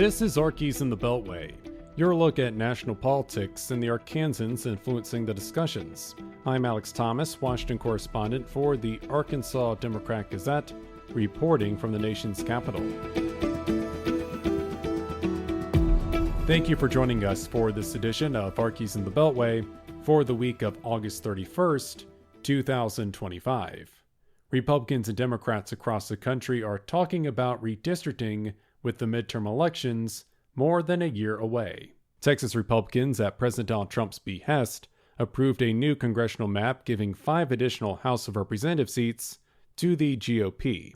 This is Arkies in the Beltway, your look at national politics and the Arkansans influencing the discussions. I'm Alex Thomas, Washington correspondent for the Arkansas Democrat-Gazette, reporting from the nation's capital. Thank you for joining us for this edition of Arkies in the Beltway for the week of August 31st, 2025. Republicans and Democrats across the country are talking about redistricting with the midterm elections more than a year away. Texas Republicans, at President Donald Trump's behest, approved a new congressional map giving 5 additional House of Representatives seats to the GOP.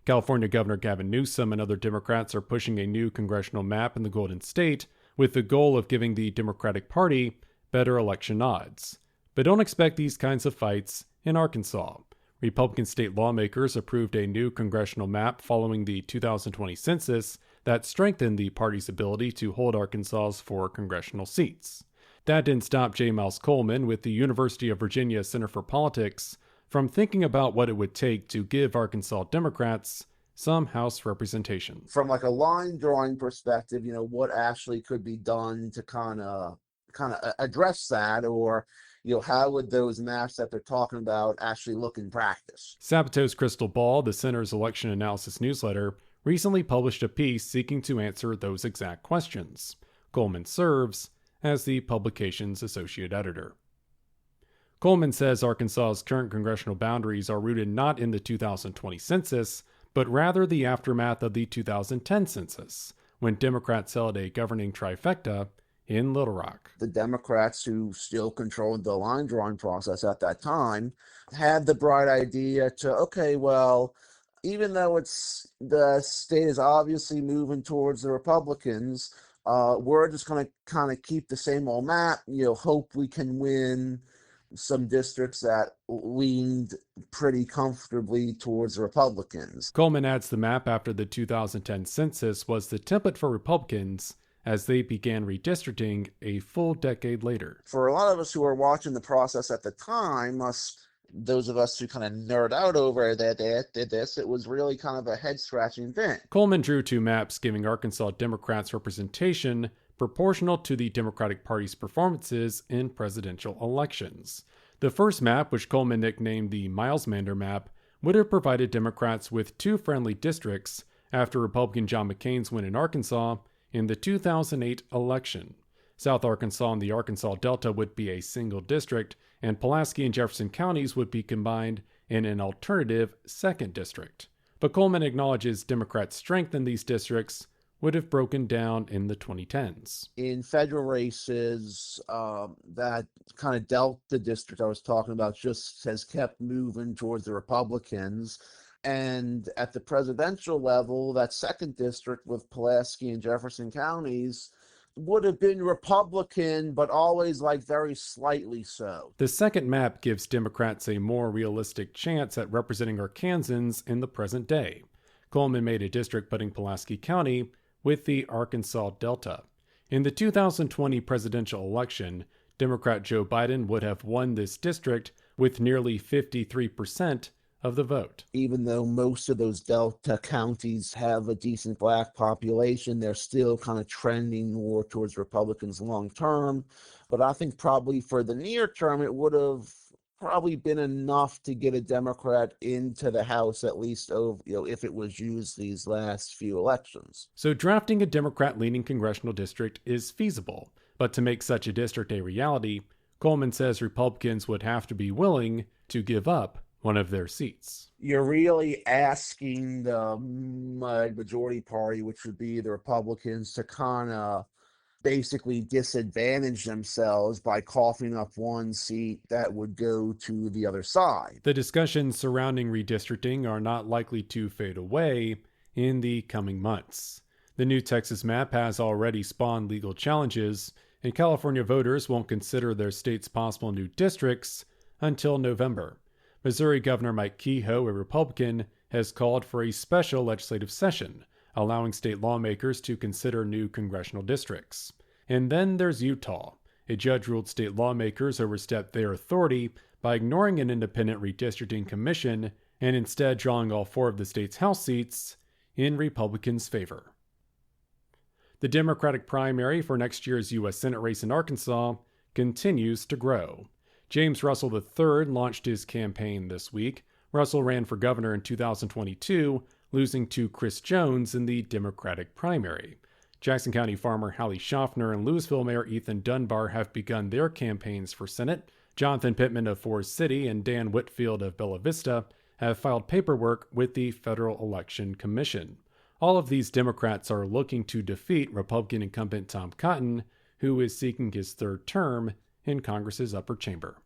California Governor Gavin Newsom and other Democrats are pushing a new congressional map in the Golden State with the goal of giving the Democratic Party better election odds. But don't expect these kinds of fights in Arkansas. Republican state lawmakers approved a new congressional map following the 2020 census that strengthened the party's ability to hold Arkansas for congressional seats. That didn't stop J. Miles Coleman with the University of Virginia Center for Politics from thinking about what it would take to give Arkansas Democrats some House representation. From like a line drawing perspective, what actually could be done to kind of address that, or how would those maps that they're talking about actually look in practice? Sabato's Crystal Ball, the center's election analysis newsletter, recently published a piece seeking to answer those exact questions. Coleman serves as the publication's associate editor. Coleman says Arkansas's current congressional boundaries are rooted not in the 2020 census, but rather the aftermath of the 2010 census, when Democrats held a governing trifecta in Little Rock. The Democrats, who still controlled the line drawing process at that time, had the bright idea to, even though the state is obviously moving towards the Republicans, we're just going to kind of keep the same old map, hope we can win some districts that leaned pretty comfortably towards the Republicans. Coleman adds the map after the 2010 census was the template for Republicans as they began redistricting a full decade later. For a lot of us who were watching the process at the time, those of us who kind of nerd out over that did this, it was really kind of a head-scratching thing. Coleman drew 2 maps giving Arkansas Democrats representation proportional to the Democratic Party's performances in presidential elections. The first map, which Coleman nicknamed the Miles-Mander map, would have provided Democrats with 2 friendly districts after Republican John McCain's win in Arkansas in the 2008 election. South Arkansas and the Arkansas Delta would be a single district, and Pulaski and Jefferson counties would be combined in an alternative 2nd district. But Coleman acknowledges Democrats' strength in these districts would have broken down in the 2010s. In federal races, that kind of Delta district I was talking about just has kept moving towards the Republicans. And at the presidential level, that 2nd district with Pulaski and Jefferson counties would have been Republican, but always very slightly so. The second map gives Democrats a more realistic chance at representing Arkansans in the present day. Coleman made a district putting Pulaski County with the Arkansas Delta. In the 2020 presidential election, Democrat Joe Biden would have won this district with nearly 53% of the vote. Even though most of those Delta counties have a decent black population, they're still kind of trending more towards Republicans long term. But I think probably for the near term, it would have probably been enough to get a Democrat into the House, at least if it was used these last few elections. So drafting a Democrat-leaning congressional district is feasible, but to make such a district a reality, Coleman says Republicans would have to be willing to give up one of their seats. You're really asking the majority party, which would be the Republicans, to kind of basically disadvantage themselves by coughing up one seat that would go to the other side. The discussions surrounding redistricting are not likely to fade away in the coming months. The new Texas map has already spawned legal challenges, and California voters won't consider their state's possible new districts until November. Missouri Governor Mike Kehoe, a Republican, has called for a special legislative session, allowing state lawmakers to consider new congressional districts. And then there's Utah. A judge ruled state lawmakers overstepped their authority by ignoring an independent redistricting commission and instead drawing all 4 of the state's House seats in Republicans' favor. The Democratic primary for next year's U.S. Senate race in Arkansas continues to grow. James Russell III launched his campaign this week. Russell ran for governor in 2022, losing to Chris Jones in the Democratic primary. Jackson County farmer Hallie Schaffner and Louisville Mayor Ethan Dunbar have begun their campaigns for Senate. Jonathan Pittman of Forest City and Dan Whitfield of Bella Vista have filed paperwork with the Federal Election Commission. All of these Democrats are looking to defeat Republican incumbent Tom Cotton, who is seeking his third term in Congress's upper chamber.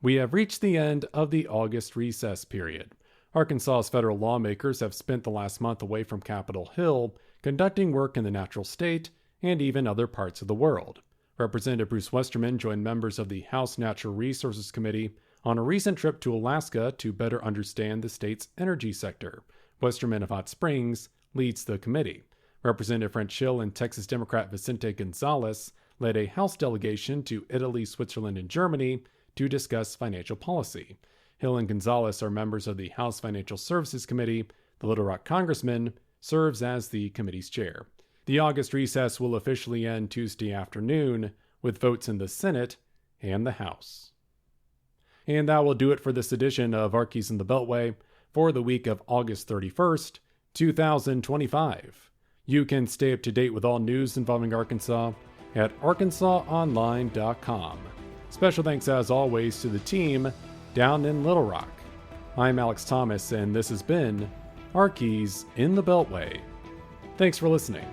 We have reached the end of the August recess period. Arkansas's federal lawmakers have spent the last month away from Capitol Hill, conducting work in the natural state and even other parts of the world. Representative Bruce Westerman joined members of the House Natural Resources Committee on a recent trip to Alaska to better understand the state's energy sector. Westerman of Hot Springs leads the committee. Representative French Hill and Texas Democrat Vicente Gonzalez led a House delegation to Italy, Switzerland, and Germany to discuss financial policy. Hill and Gonzalez are members of the House Financial Services Committee. The Little Rock congressman serves as the committee's chair. The August recess will officially end Tuesday afternoon with votes in the Senate and the House. And that will do it for this edition of Arkies in the Beltway for the week of August 31st, 2025. You can stay up to date with all news involving Arkansas at arkansasonline.com. Special thanks as always to the team down in Little Rock. I'm Alex Thomas, and this has been Arkies in the Beltway. Thanks for listening.